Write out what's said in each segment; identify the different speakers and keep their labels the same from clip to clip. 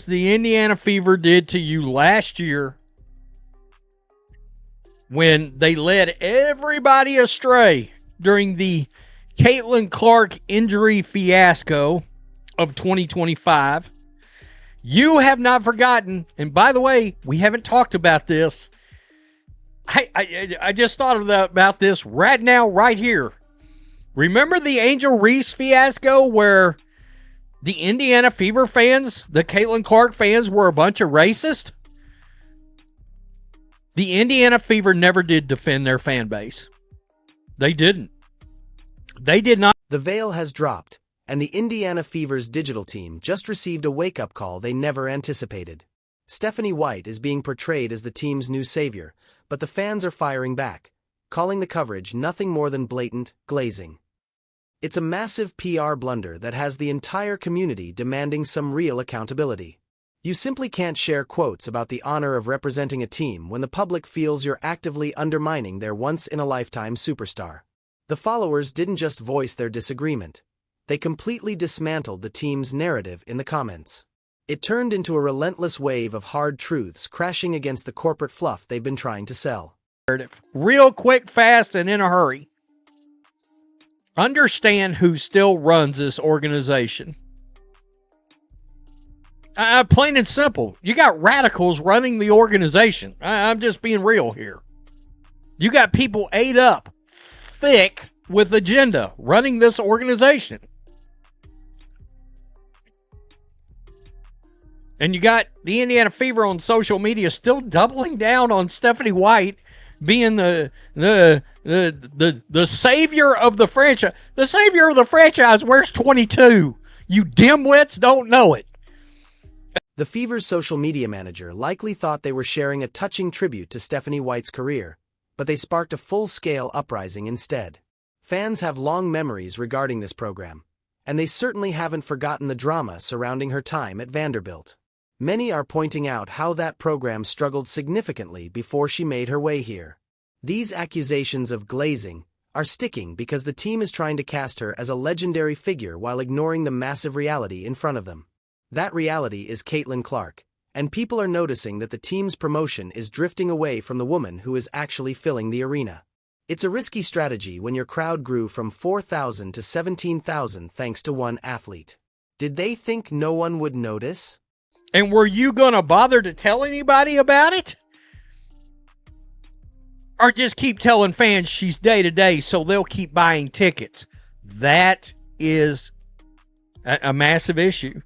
Speaker 1: The Indiana Fever did to you last year when they led everybody astray during the Caitlin Clark injury fiasco of 2025. You have not forgotten, and by the way, we haven't talked about this. I just thought about this right now, right here. Remember the Angel Reese fiasco where the Indiana Fever fans, the Caitlin Clark fans, were a bunch of racists? The Indiana Fever never did defend their fan base. They didn't. They did not.
Speaker 2: The veil has dropped, and the Indiana Fever's digital team just received a wake-up call they never anticipated. Stephanie White is being portrayed as the team's new savior, but the fans are firing back, calling the coverage nothing more than blatant glazing. It's a massive PR blunder that has the entire community demanding some real accountability. You simply can't share quotes about the honor of representing a team when the public feels you're actively undermining their once-in-a-lifetime superstar. The followers didn't just voice their disagreement. They completely dismantled the team's narrative in the comments. It turned into a relentless wave of hard truths crashing against the corporate fluff they've been trying to sell.
Speaker 1: Real quick, fast, and in a hurry. Understand who still runs this organization. Plain and simple. You got radicals running the organization. I'm just being real here. You got people ate up, thick with agenda, running this organization. And you got the Indiana Fever on social media still doubling down on Stephanie White being the savior of the franchise. The savior of the franchise wears 22. You dimwits don't know it.
Speaker 2: The Fever's social media manager likely thought they were sharing a touching tribute to Stephanie White's career, but they sparked a full-scale uprising instead. Fans have long memories regarding this program, and they certainly haven't forgotten the drama surrounding her time at Vanderbilt. Many are pointing out how that program struggled significantly before she made her way here. These accusations of glazing are sticking because the team is trying to cast her as a legendary figure while ignoring the massive reality in front of them. That reality is Caitlin Clark, and people are noticing that the team's promotion is drifting away from the woman who is actually filling the arena. It's a risky strategy when your crowd grew from 4,000 to 17,000 thanks to one athlete. Did they think no one would notice?
Speaker 1: And were you going to bother to tell anybody about it? Or just keep telling fans she's day-to-day so they'll keep buying tickets? That is a massive issue.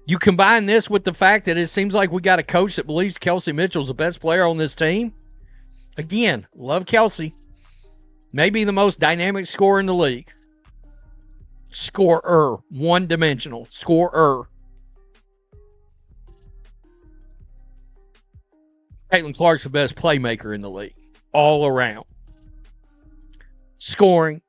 Speaker 1: You combine this with the fact that it seems like we got a coach that believes Kelsey Mitchell's the best player on this team. Again, love Kelsey. Maybe the most dynamic scorer in the league. Scorer. One-dimensional. Scorer. Caitlin Clark's the best playmaker in the league. All around. Scoring.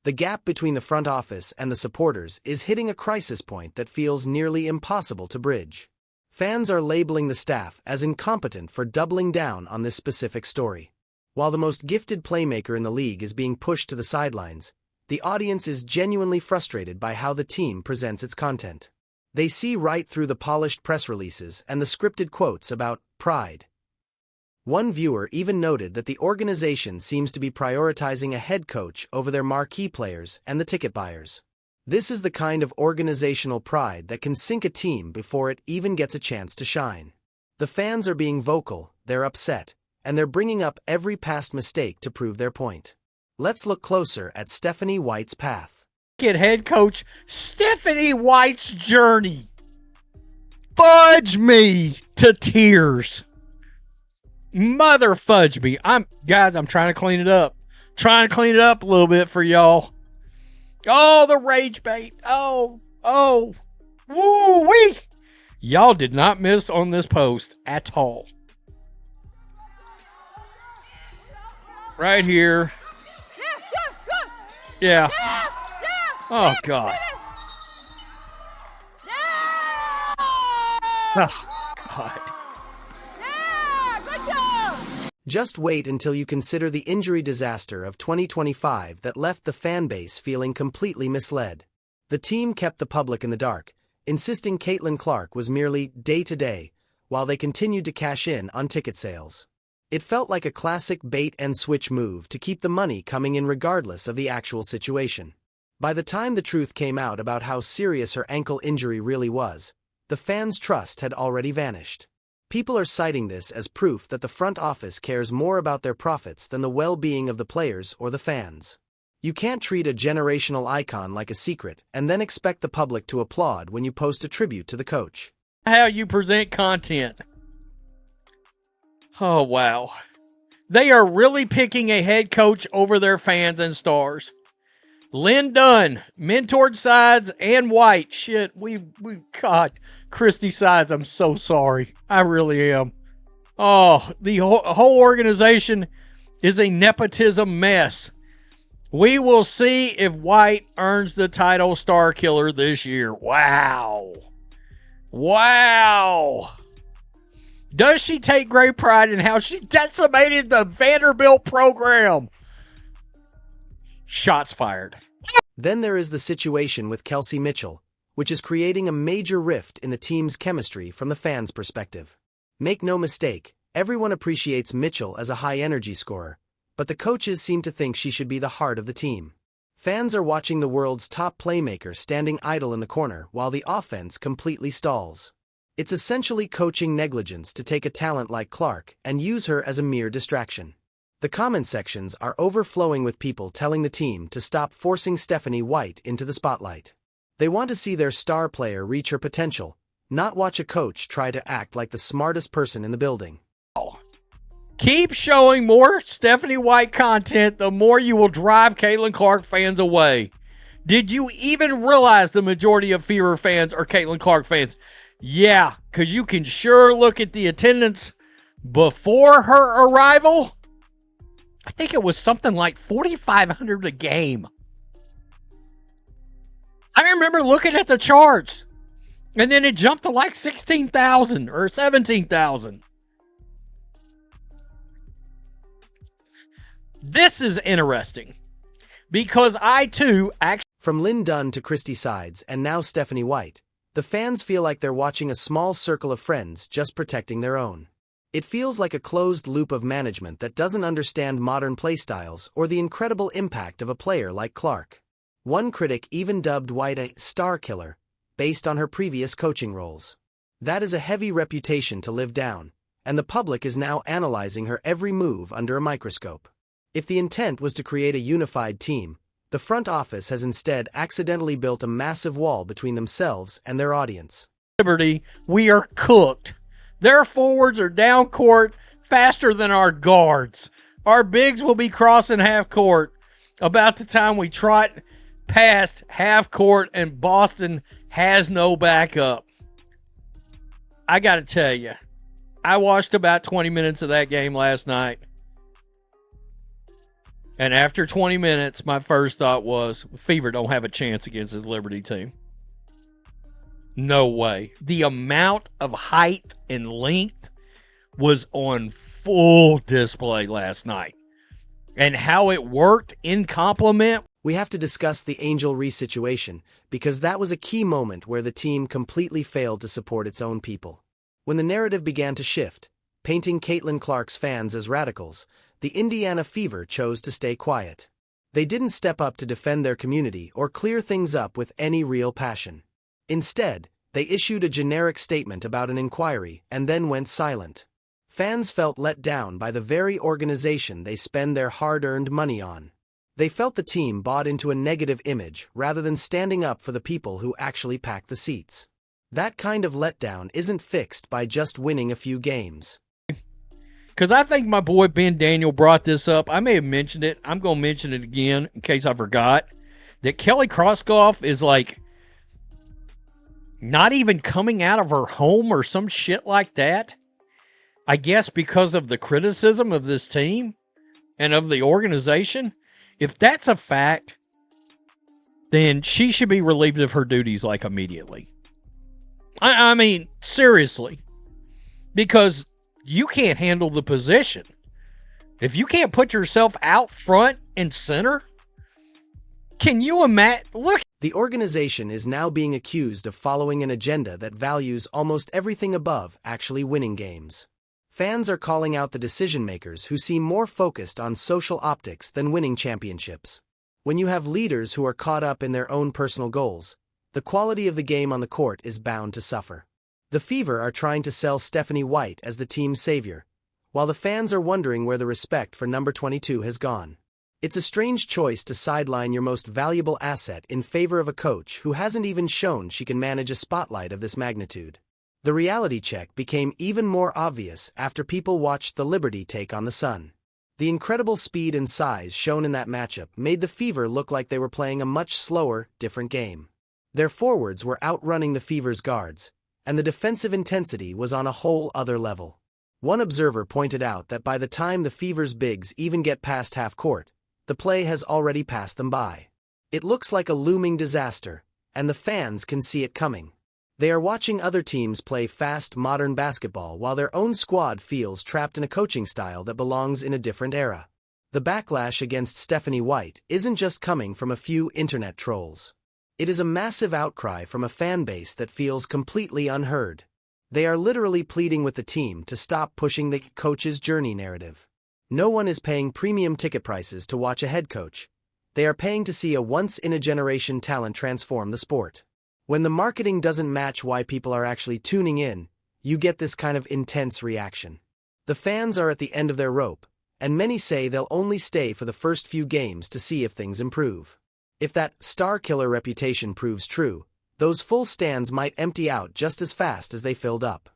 Speaker 2: The gap between the front office and the supporters is hitting a crisis point that feels nearly impossible to bridge. Fans are labeling the staff as incompetent for doubling down on this specific story. While the most gifted playmaker in the league is being pushed to the sidelines, the audience is genuinely frustrated by how the team presents its content. They see right through the polished press releases and the scripted quotes about pride. One viewer even noted that the organization seems to be prioritizing a head coach over their marquee players and the ticket buyers. This is the kind of organizational pride that can sink a team before it even gets a chance to shine. The fans are being vocal, they're upset, and they're bringing up every past mistake to prove their point. Let's look closer at Stephanie White's path.
Speaker 1: Head coach Stephanie White's journey. Fudge me to tears. Mother fudge me. I'm trying to clean it up. Trying to clean it up a little bit for y'all. Oh, the rage bait. Oh. Woo-wee. Y'all did not miss on this post at all. Right here. Yeah. Oh, God. Oh, God.
Speaker 2: Just wait until you consider the injury disaster of 2025 that left the fan base feeling completely misled. The team kept the public in the dark, insisting Caitlin Clark was merely day-to-day, while they continued to cash in on ticket sales. It felt like a classic bait-and-switch move to keep the money coming in regardless of the actual situation. By the time the truth came out about how serious her ankle injury really was, the fans' trust had already vanished. People are citing this as proof that the front office cares more about their profits than the well-being of the players or the fans. You can't treat a generational icon like a secret and then expect the public to applaud when you post a tribute to the coach.
Speaker 1: How you present content. Oh, wow. They are really picking a head coach over their fans and stars. Lynn Dunn, mentored Sides and White. Shit, God, Christy Sides, I'm so sorry. I really am. Oh, the whole organization is a nepotism mess. We will see if White earns the title Star Killer this year. Wow. Wow. Does she take great pride in how she decimated the Vanderbilt program? Shots fired.
Speaker 2: Then there is the situation with Kelsey Mitchell, which is creating a major rift in the team's chemistry from the fans' perspective. Make no mistake, everyone appreciates Mitchell as a high-energy scorer, but the coaches seem to think she should be the heart of the team. Fans are watching the world's top playmaker standing idle in the corner while the offense completely stalls. It's essentially coaching negligence to take a talent like Clark and use her as a mere distraction. The comment sections are overflowing with people telling the team to stop forcing Stephanie White into the spotlight. They want to see their star player reach her potential, not watch a coach try to act like the smartest person in the building.
Speaker 1: Keep showing more Stephanie White content, the more you will drive Caitlin Clark fans away. Did you even realize the majority of Fever fans are Caitlin Clark fans? Yeah, because you can sure look at the attendance before her arrival. I think it was something like 4,500 a game. I remember looking at the charts, and then it jumped to like 16,000 or 17,000. This is interesting because I, too, actually...
Speaker 2: From Lynn Dunn to Christy Sides and now Stephanie White, the fans feel like they're watching a small circle of friends just protecting their own. It feels like a closed loop of management that doesn't understand modern playstyles or the incredible impact of a player like Clark. One critic even dubbed White a star killer, based on her previous coaching roles. That is a heavy reputation to live down, and the public is now analyzing her every move under a microscope. If the intent was to create a unified team, the front office has instead accidentally built a massive wall between themselves and their audience.
Speaker 1: Liberty, we are cooked. Their forwards are down court faster than our guards. Our bigs will be crossing half court about the time we trot past half court and Boston has no backup. I got to tell you, I watched about 20 minutes of that game last night. And after 20 minutes, my first thought was, Fever don't have a chance against this Liberty team. No way. The amount of height and length was on full display last night. And how it worked in complement.
Speaker 2: We have to discuss the Angel Reese situation, because that was a key moment where the team completely failed to support its own people. When the narrative began to shift, painting Caitlin Clark's fans as radicals, the Indiana Fever chose to stay quiet. They didn't step up to defend their community or clear things up with any real passion. Instead, they issued a generic statement about an inquiry and then went silent. Fans felt let down by the very organization they spend their hard-earned money on. They felt the team bought into a negative image rather than standing up for the people who actually packed the seats. That kind of letdown isn't fixed by just winning a few games.
Speaker 1: Because I think my boy Ben Daniel brought this up. I may have mentioned it. I'm going to mention it again in case I forgot. That Kelly Krauskopf is like not even coming out of her home or some shit like that. I guess because of the criticism of this team and of the organization. If that's a fact, then she should be relieved of her duties like immediately. I mean, seriously. Because you can't handle the position. If you can't put yourself out front and center, Can you imagine? Look.
Speaker 2: The organization is now being accused of following an agenda that values almost everything above actually winning games. Fans are calling out the decision-makers who seem more focused on social optics than winning championships. When you have leaders who are caught up in their own personal goals, the quality of the game on the court is bound to suffer. The Fever are trying to sell Stephanie White as the team's savior, while the fans are wondering where the respect for number 22 has gone. It's a strange choice to sideline your most valuable asset in favor of a coach who hasn't even shown she can manage a spotlight of this magnitude. The reality check became even more obvious after people watched the Liberty take on the Sun. The incredible speed and size shown in that matchup made the Fever look like they were playing a much slower, different game. Their forwards were outrunning the Fever's guards, and the defensive intensity was on a whole other level. One observer pointed out that by the time the Fever's bigs even get past half court, the play has already passed them by. It looks like a looming disaster, and the fans can see it coming. They are watching other teams play fast, modern basketball while their own squad feels trapped in a coaching style that belongs in a different era. The backlash against Stephanie White isn't just coming from a few internet trolls. It is a massive outcry from a fan base that feels completely unheard. They are literally pleading with the team to stop pushing the coach's journey narrative. No one is paying premium ticket prices to watch a head coach. They are paying to see a once-in-a-generation talent transform the sport. When the marketing doesn't match why people are actually tuning in, you get this kind of intense reaction. The fans are at the end of their rope, and many say they'll only stay for the first few games to see if things improve. If that star-killer reputation proves true, those full stands might empty out just as fast as they filled up.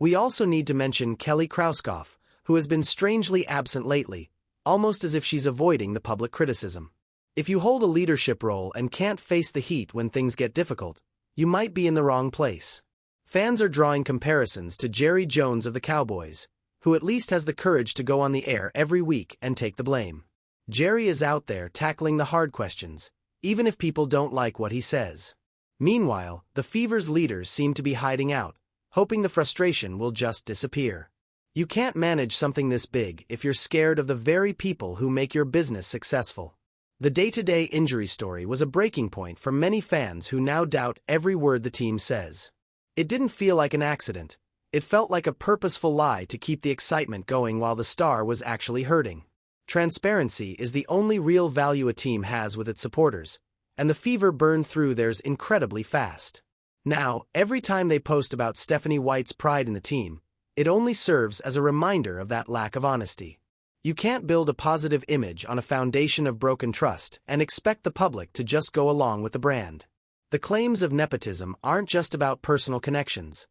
Speaker 2: We also need to mention Kelly Krauskopf, who has been strangely absent lately, almost as if she's avoiding the public criticism. If you hold a leadership role and can't face the heat when things get difficult, you might be in the wrong place. Fans are drawing comparisons to Jerry Jones of the Cowboys, who at least has the courage to go on the air every week and take the blame. Jerry is out there tackling the hard questions, even if people don't like what he says. Meanwhile, the Fever's leaders seem to be hiding out, hoping the frustration will just disappear. You can't manage something this big if you're scared of the very people who make your business successful. The day-to-day injury story was a breaking point for many fans who now doubt every word the team says. It didn't feel like an accident. It felt like a purposeful lie to keep the excitement going while the star was actually hurting. Transparency is the only real value a team has with its supporters, and the Fever burned through theirs incredibly fast. Now, every time they post about Stephanie White's pride in the team, it only serves as a reminder of that lack of honesty. You can't build a positive image on a foundation of broken trust and expect the public to just go along with the brand. The claims of nepotism aren't just about personal connections.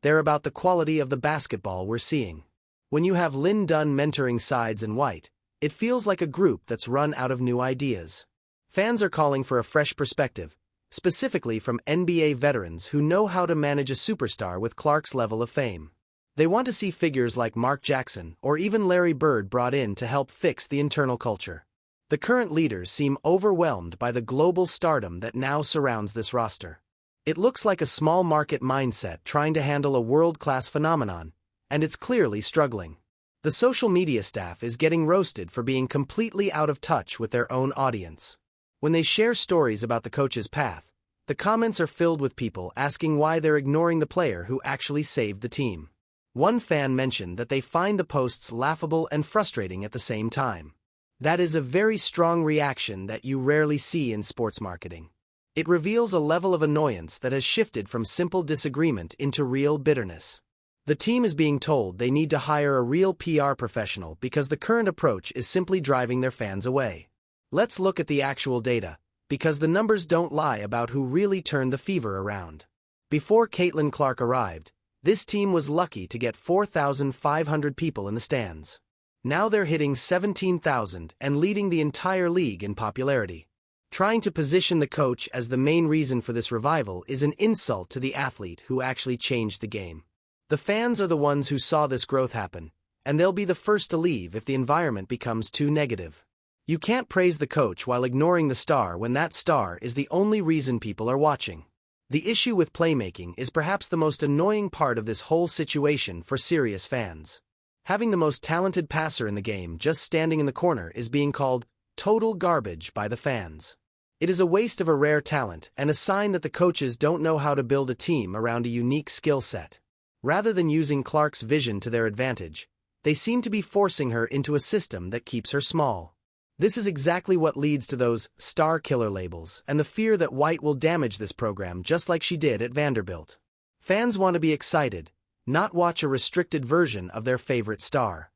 Speaker 2: They're about the quality of the basketball we're seeing. When you have Lynn Dunn mentoring Sides and White, it feels like a group that's run out of new ideas. Fans are calling for a fresh perspective, specifically from NBA veterans who know how to manage a superstar with Clark's level of fame. They want to see figures like Mark Jackson or even Larry Bird brought in to help fix the internal culture. The current leaders seem overwhelmed by the global stardom that now surrounds this roster. It looks like a small market mindset trying to handle a world-class phenomenon, and it's clearly struggling. The social media staff is getting roasted for being completely out of touch with their own audience. When they share stories about the coach's path, the comments are filled with people asking why they're ignoring the player who actually saved the team. One fan mentioned that they find the posts laughable and frustrating at the same time. That is a very strong reaction that you rarely see in sports marketing. It reveals a level of annoyance that has shifted from simple disagreement into real bitterness. The team is being told they need to hire a real PR professional because the current approach is simply driving their fans away. Let's look at the actual data, because the numbers don't lie about who really turned the Fever around. Before Caitlin Clark arrived, this team was lucky to get 4,500 people in the stands. Now they're hitting 17,000 and leading the entire league in popularity. Trying to position the coach as the main reason for this revival is an insult to the athlete who actually changed the game. The fans are the ones who saw this growth happen, and they'll be the first to leave if the environment becomes too negative. You can't praise the coach while ignoring the star when that star is the only reason people are watching. The issue with playmaking is perhaps the most annoying part of this whole situation for serious fans. Having the most talented passer in the game just standing in the corner is being called total garbage by the fans. It is a waste of a rare talent and a sign that the coaches don't know how to build a team around a unique skill set. Rather than using Clark's vision to their advantage, they seem to be forcing her into a system that keeps her small. This is exactly what leads to those star killer labels and the fear that White will damage this program just like she did at Vanderbilt. Fans want to be excited, not watch a restricted version of their favorite star.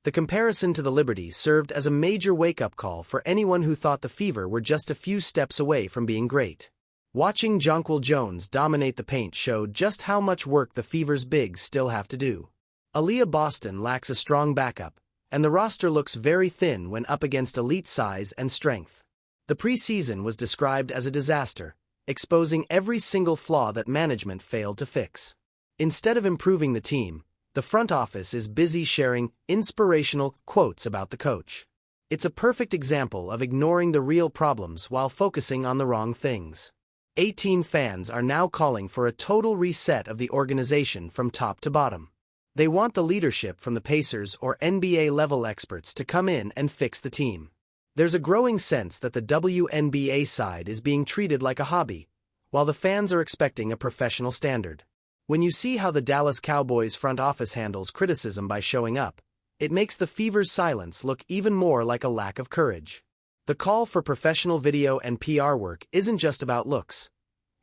Speaker 2: The comparison to the Liberties served as a major wake-up call for anyone who thought the Fever were just a few steps away from being great. Watching Jonquil Jones dominate the paint showed just how much work the Fever's bigs still have to do. Aaliyah Boston lacks a strong backup, and the roster looks very thin when up against elite size and strength. The preseason was described as a disaster, exposing every single flaw that management failed to fix. Instead of improving the team, the front office is busy sharing inspirational quotes about the coach. It's a perfect example of ignoring the real problems while focusing on the wrong things. 18 fans are now calling for a total reset of the organization from top to bottom. They want the leadership from the Pacers or NBA-level experts to come in and fix the team. There's a growing sense that the WNBA side is being treated like a hobby, while the fans are expecting a professional standard. When you see how the Dallas Cowboys front office handles criticism by showing up, it makes the Fever's silence look even more like a lack of courage. The call for professional video and PR work isn't just about looks.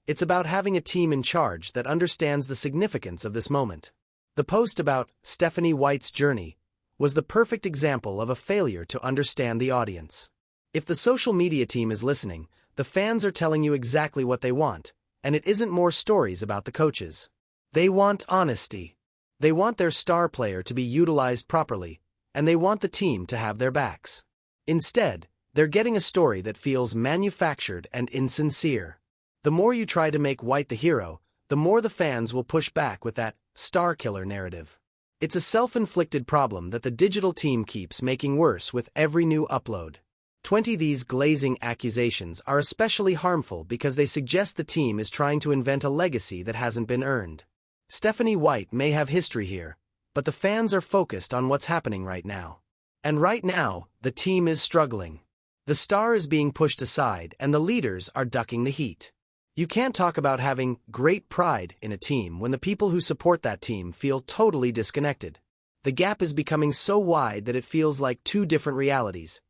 Speaker 2: It's about having a team in charge that understands the significance of this moment. The post about Stephanie White's journey was the perfect example of a failure to understand the audience. If the social media team is listening, the fans are telling you exactly what they want, and it isn't more stories about the coaches. They want honesty. They want their star player to be utilized properly, and they want the team to have their backs. Instead, they're getting a story that feels manufactured and insincere. The more you try to make White the hero, the more the fans will push back with that star killer narrative. It's a self-inflicted problem that the digital team keeps making worse with every new upload. These glazing accusations are especially harmful because they suggest the team is trying to invent a legacy that hasn't been earned. Stephanie White may have history here, but the fans are focused on what's happening right now. And right now, the team is struggling. The star is being pushed aside and the leaders are ducking the heat. You can't talk about having great pride in a team when the people who support that team feel totally disconnected. The gap is becoming so wide that it feels like two different realities: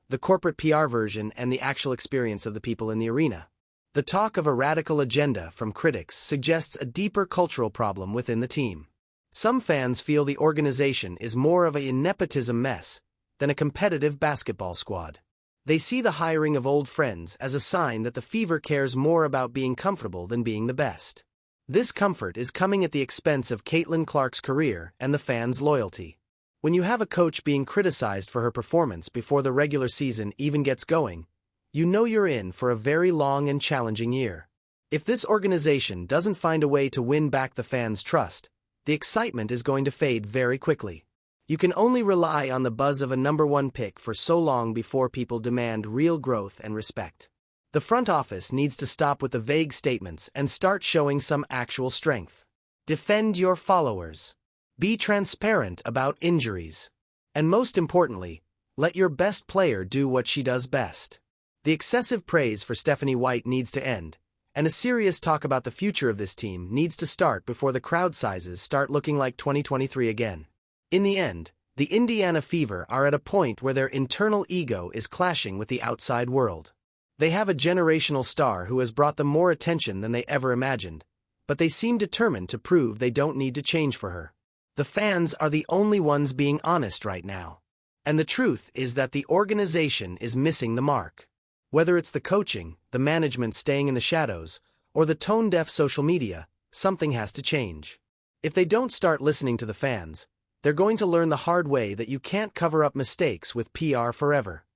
Speaker 2: the corporate PR version and the actual experience of the people in the arena. The talk of a radical agenda from critics suggests a deeper cultural problem within the team. Some fans feel the organization is more of a nepotism mess than a competitive basketball squad. They see the hiring of old friends as a sign that the Fever cares more about being comfortable than being the best. This comfort is coming at the expense of Caitlin Clark's career and the fans' loyalty. When you have a coach being criticized for her performance before the regular season even gets going, you know you're in for a very long and challenging year. If this organization doesn't find a way to win back the fans' trust, the excitement is going to fade very quickly. You can only rely on the buzz of a #1 pick for so long before people demand real growth and respect. The front office needs to stop with the vague statements and start showing some actual strength. Defend your followers. Be transparent about injuries. And most importantly, let your best player do what she does best. The excessive praise for Stephanie White needs to end, and a serious talk about the future of this team needs to start before the crowd sizes start looking like 2023 again. In the end, the Indiana Fever are at a point where their internal ego is clashing with the outside world. They have a generational star who has brought them more attention than they ever imagined, but they seem determined to prove they don't need to change for her. The fans are the only ones being honest right now. And the truth is that the organization is missing the mark. Whether it's the coaching, the management staying in the shadows, or the tone-deaf social media, something has to change. If they don't start listening to the fans, they're going to learn the hard way that you can't cover up mistakes with PR forever.